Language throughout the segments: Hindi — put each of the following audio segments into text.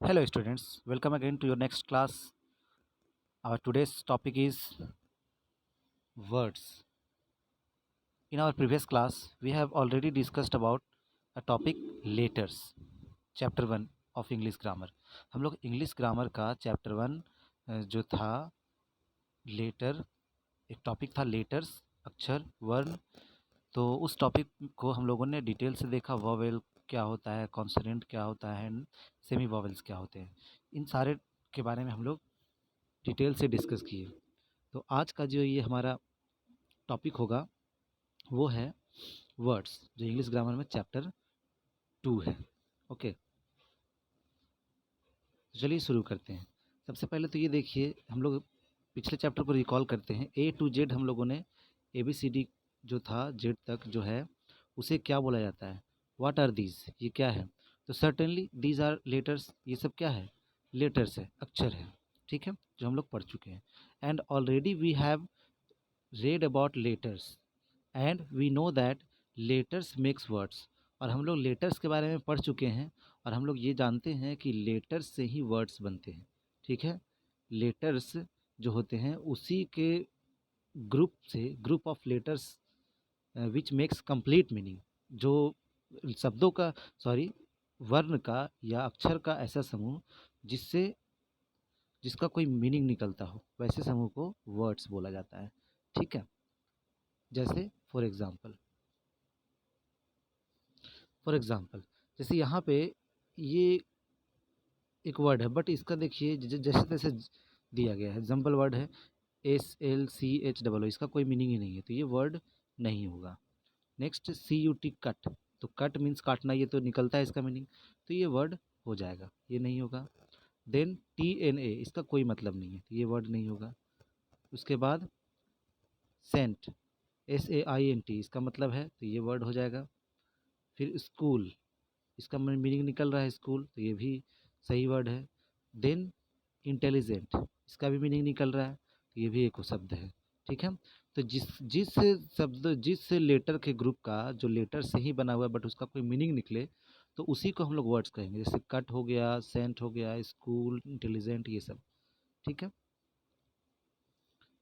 Hello students, welcome again to your next class. Our today's topic is words. In our previous class, we have already discussed about a topic letters, chapter 1 of English grammar. हम लोग इंग्लिश ग्रामर का चैप्टर 1 जो था लेटर, एक टॉपिक था लेटर्स, अक्षर, वर्ण। तो उस टॉपिक को हम लोगों ने डिटेल से देखा। वॉवेल क्या होता है, कॉन्सोनेंट क्या होता है, सेमी वॉवेल्स क्या होते हैं। इन सारे के बारे में हम लोग डिटेल से डिस्कस किए। तो आज का जो ये हमारा टॉपिक होगा वो है वर्ड्स, जो इंग्लिश ग्रामर में चैप्टर 2 है। ओके, तो चलिए शुरू करते हैं। सबसे पहले तो ये देखिए, हम लोग पिछले चैप्टर को रिकॉल करते हैं। ए टू जेड हम लोगों ने ABCD जो था जेड तक जो है उसे क्या बोला जाता है, व्हाट आर दीज, ये क्या है। तो सर्टेनली दीज आर लेटर्स, ये सब क्या है, लेटर्स है, अक्षर है। ठीक है, जो हम लोग पढ़ चुके हैं। And already we have read about letters and we know that letters makes words। और हम लोग लेटर्स के बारे में पढ़ चुके हैं और हम लोग ये जानते हैं कि लेटर्स से ही वर्ड्स बनते हैं। ठीक है, लेटर्स जो होते हैं उसी के ग्रुप से, group of letters which makes complete meaning, जो शब्दों का, सॉरी, वर्ण का या अक्षर का ऐसा समूह जिससे जिसका कोई मीनिंग निकलता हो, वैसे समूह को वर्ड्स बोला जाता है। ठीक है, जैसे फॉर एग्जाम्पल जैसे यहाँ पे ये एक वर्ड है, बट इसका देखिए जैसे तैसे दिया गया है। एग्जाम्पल वर्ड है SLCH, इसका कोई मीनिंग ही नहीं है, तो ये वर्ड नहीं होगा। नेक्स्ट CUT, कट, तो कट मीन्स काटना, ये तो निकलता है इसका मीनिंग, तो ये वर्ड हो जाएगा, ये नहीं होगा। देन TNA, इसका कोई मतलब नहीं है, तो ये वर्ड नहीं होगा। उसके बाद सेंट, SAINT, इसका मतलब है, तो ये वर्ड हो जाएगा। फिर स्कूल, इसका मीनिंग निकल रहा है स्कूल, तो ये भी सही वर्ड है। देन इंटेलिजेंट, इसका भी मीनिंग निकल रहा है, तो ये भी एक शब्द है। ठीक है, तो जिस जिस शब्द, जिस लेटर के ग्रुप का जो लेटर से ही बना हुआ है बट उसका कोई मीनिंग निकले, तो उसी को हम लोग वर्ड्स कहेंगे। जैसे कट हो गया, सेंट हो गया, स्कूल, इंटेलिजेंट, ये सब। ठीक है,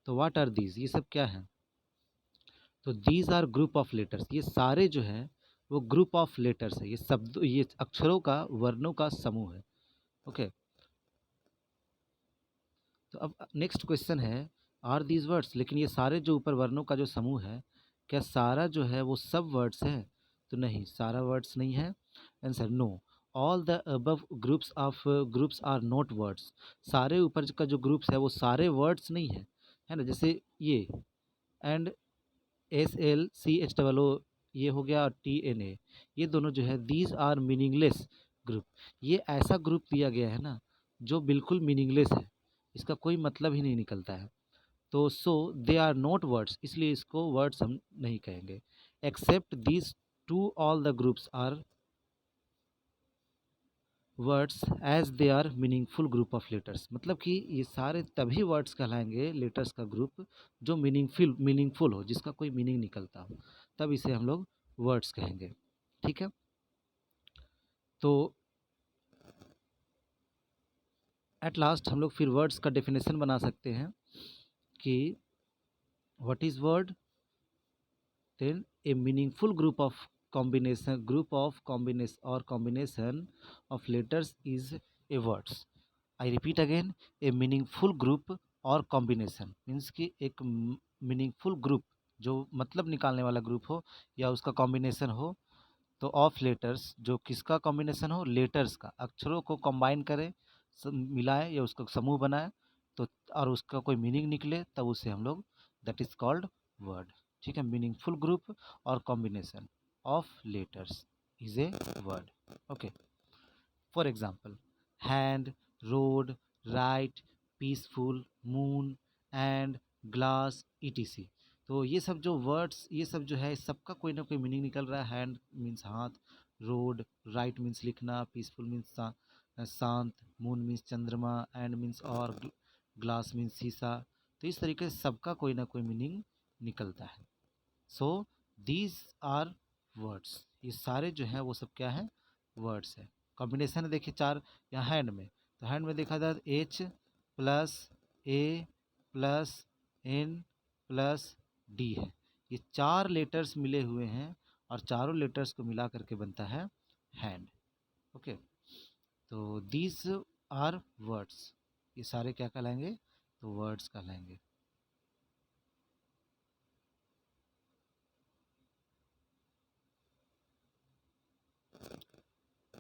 तो व्हाट आर दीज, ये सब क्या है, तो these are group of letters, ये सारे जो है वो ग्रुप ऑफ लेटर्स है, ये शब्द, ये अक्षरों का, वर्णों का समूह है। ओके, तो अब नेक्स्ट क्वेश्चन है, आर दीज वर्ड्स, लेकिन ये सारे जो ऊपर वर्णों का जो समूह है, क्या सारा जो है वो सब वर्ड्स है, तो नहीं, सारा वर्ड्स नहीं है। Answer no, all the above groups are not words, सारे ऊपर का जो ग्रुप्स है वो सारे वर्ड्स नहीं है ना। जैसे ये एंड SLCH, ये हो गया, और TNA, ये दोनों जो है दीज आर मीनिंगलेस ग्रुप, ये ऐसा ग्रुप दिया गया है ना जो बिल्कुल मीनिंगलेस है, इसका कोई मतलब ही नहीं निकलता है। तो so they are not words, इसलिए इसको वर्ड्स हम नहीं कहेंगे। Except these two all the groups are words as they are meaningful group of letters, मतलब कि ये सारे तभी वर्ड्स कहलाएंगे, लेटर्स का ग्रुप, जो मीनिंगफुल हो, जिसका कोई मीनिंग निकलता हो, तब इसे हम लोग वर्ड्स कहेंगे। ठीक है, तो एट लास्ट हम लोग फिर वर्ड्स का डेफिनेशन बना सकते हैं कि what is word, then a meaningful combination of letters is a words। I repeat again, a meaningful group और कॉम्बिनेशन मीन्स कि एक मीनिंगफुल ग्रुप जो मतलब निकालने वाला ग्रुप हो या उसका कॉम्बिनेशन हो, तो ऑफ लेटर्स, जो किसका कॉम्बिनेशन हो, लेटर्स का, अक्षरों को कंबाइन करे, मिलाए या उसका समूह बनाए, तो और उसका कोई मीनिंग निकले, तब उसे हम लोग, दैट इज कॉल्ड वर्ड। ठीक है, मीनिंगफुल ग्रुप और combination of letters is a word. Okay, for example hand, road, right, peaceful, moon, and, glass, ETC। तो ये सब जो वर्ड्स, ये सब जो है, सबका कोई ना कोई मीनिंग निकल रहा है। हैंड मीन्स हाथ, रोड, राइट मीन्स लिखना, पीसफुल मीन्स शांत, मून मीन्स चंद्रमा, एंड मीन्स और, ग्लास मीन्स शीशा। तो इस तरीके से सबका कोई ना कोई मीनिंग निकलता है। सो दीज आर वर्ड्स, ये सारे जो हैं वो सब क्या है, वर्ड्स है। कॉम्बिनेशन है देखिए 4 यहाँ हैंड में, तो हैंड में देखा जाए H plus A plus N plus D है। ये 4 लेटर्स मिले हुए हैं और चारों लेटर्स को मिला करके बनता है हैंड। ओके, तो दीज आर वर्ड्स, ये सारे क्या कहलाएंगे, तो वर्ड्स कहलाएंगे।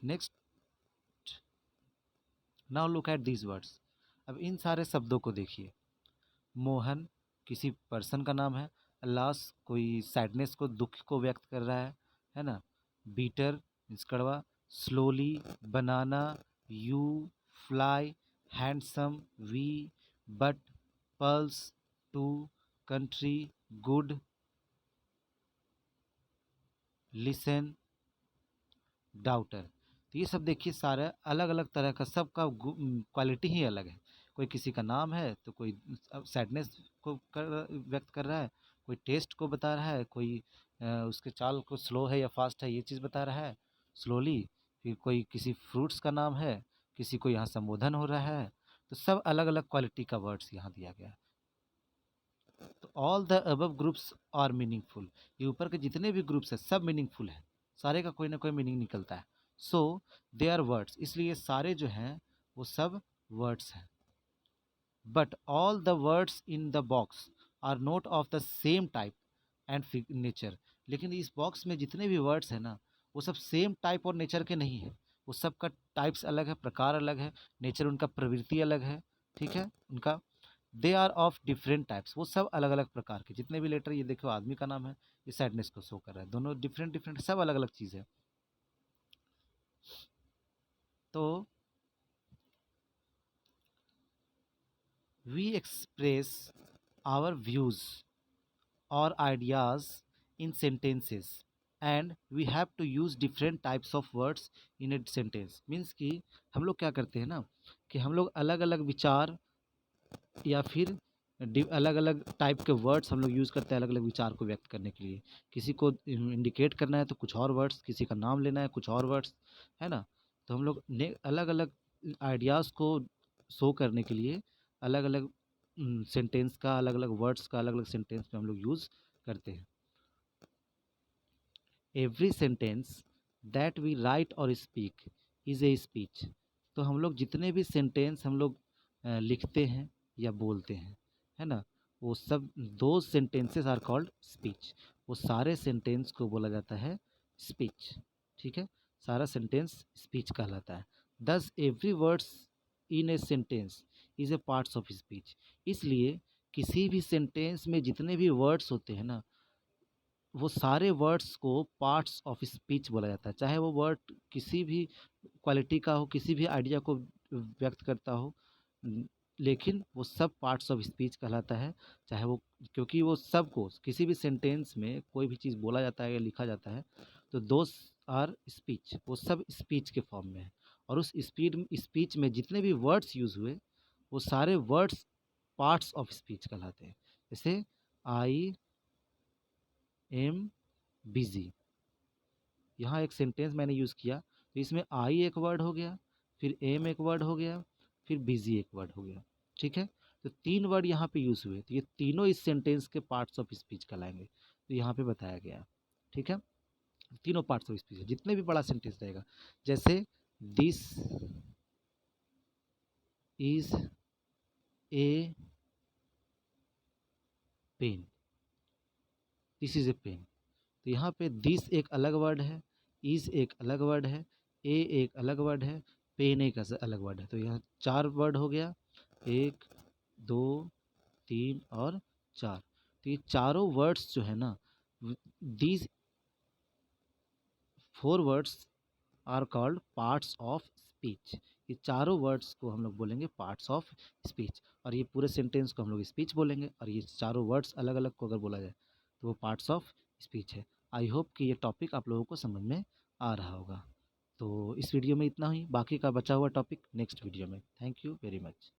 Next, now look at these words. अब इन सारे शब्दों को देखिए। मोहन किसी पर्सन का नाम है। अल्लास कोई सैडनेस को, दुख को व्यक्त कर रहा है ना। बीटर मीन्स कड़वा। Slowly, banana, you, fly, handsome, we, but, pulse, to, country, good, listen, daughter. तो ये सब देखिए सारे अलग अलग तरह का, सबका क्वालिटी ही अलग है। कोई किसी का नाम है तो कोई सैडनेस को व्यक्त कर रहा है, कोई टेस्ट को बता रहा है, कोई उसके चाल को स्लो है या फास्ट है ये चीज़ बता रहा है, स्लोली। फिर कोई किसी फ्रूट्स का नाम है, किसी को यहाँ संबोधन हो रहा है। तो सब अलग अलग क्वालिटी का वर्ड्स यहाँ दिया गया है। तो all the above groups are meaningful. ये ऊपर के जितने भी ग्रुप्स हैं सब मीनिंगफुल है, सारे का कोई ना कोई मीनिंग निकलता है। सो दे आर वर्ड्स, इसलिए सारे जो हैं वो सब वर्ड्स हैं। But all the words in the box are not of the same type and nature. लेकिन इस बॉक्स में जितने भी वर्ड्स हैं ना वो सब सेम टाइप और नेचर के नहीं है। वो सब का टाइप्स अलग है, प्रकार अलग है, नेचर उनका प्रवृत्ति अलग है। ठीक है, उनका they are of different types, वो सब अलग अलग प्रकार के जितने भी लेटर, ये देखो आदमी का नाम है, ये सैडनेस को शो कर रहा है, दोनों डिफरेंट डिफरेंट, सब अलग अलग चीज़ है। तो वी एक्सप्रेस आवर व्यूज और ideas in sentences and we have to use different types of words in a sentence. Means कि हम लोग क्या करते हैं ना कि हम लोग अलग अलग विचार या फिर अलग अलग टाइप के वर्ड्स हम लोग यूज़ करते हैं अलग अलग विचार को व्यक्त करने के लिए। किसी को इंडिकेट करना है तो कुछ और वर्ड्स, किसी का नाम लेना है कुछ और वर्ड्स, है ना। तो हम लोग ने अलग अलग आइडियाज़ को शो करने के लिए अलग अलग सेंटेंस का, अलग अलग वर्ड्स का अलग अलग सेंटेंस में हम लोग यूज़ करते हैं। Every sentence that we write और स्पीक इज़ ए स्पीच। तो हम लोग जितने भी सेंटेंस हम लोग लिखते हैं या बोलते हैं, है ना, वो सब दो सेंटेंसेस आर कॉल्ड स्पीच। वो सारे सेंटेंस को बोला जाता है स्पीच। ठीक है, सारा सेंटेंस स्पीच कहलाता है। दस every words in a sentence is a parts of speech. इसलिए किसी भी सेंटेंस में जितने भी वर्ड्स होते हैं ना वो सारे वर्ड्स को पार्ट्स ऑफ स्पीच बोला जाता है। चाहे वो वर्ड किसी भी क्वालिटी का हो, किसी भी आइडिया को व्यक्त करता हो, लेकिन वो सब पार्ट्स ऑफ स्पीच कहलाता है। चाहे वो, क्योंकि वो सबको किसी भी सेंटेंस में कोई भी चीज़ बोला जाता है या लिखा जाता है तो दोस आर स्पीच, वो सब स्पीच के फॉर्म में है। और उस स्पीच में जितने भी वर्ड्स यूज़ हुए वो सारे वर्ड्स पार्ट्स ऑफ स्पीच कहलाते हैं। जैसे आई एम बिजी, यहाँ एक सेंटेंस मैंने यूज़ किया तो इसमें आई एक वर्ड हो गया, फिर एम एक वर्ड हो गया, फिर बिजी एक वर्ड हो गया। ठीक है, तो 3 वर्ड यहाँ पे यूज़ हुए तो ये तीनों इस सेंटेंस के पार्ट्स ऑफ स्पीच कहलाएंगे। तो यहाँ पे बताया गया। ठीक है, तीनों पार्ट्स ऑफ स्पीच है जितने भी बड़ा सेंटेंस रहेगा। जैसे this is a pen, this is a pen. तो यहाँ पे दिस एक अलग वर्ड है, इज एक अलग वर्ड है, ए एक अलग वर्ड है, पेन एक अलग वर्ड है। तो यहाँ 4 वर्ड हो गया, 1 2 3 और 4। तो ये चारों वर्ड्स जो है ना, these 4 words are called parts of speech. ये चारों वर्ड्स को हम लोग बोलेंगे पार्ट्स ऑफ स्पीच, और ये पूरे सेंटेंस को हम लोग स्पीच बोलेंगे। और ये चारों वर्ड्स अलग अलग को अगर बोला जाए तो वो पार्ट्स ऑफ स्पीच है। आई होप कि ये टॉपिक आप लोगों को समझ में आ रहा होगा। तो इस वीडियो में इतना ही, बाकी का बचा हुआ टॉपिक नेक्स्ट वीडियो में। Thank you very much.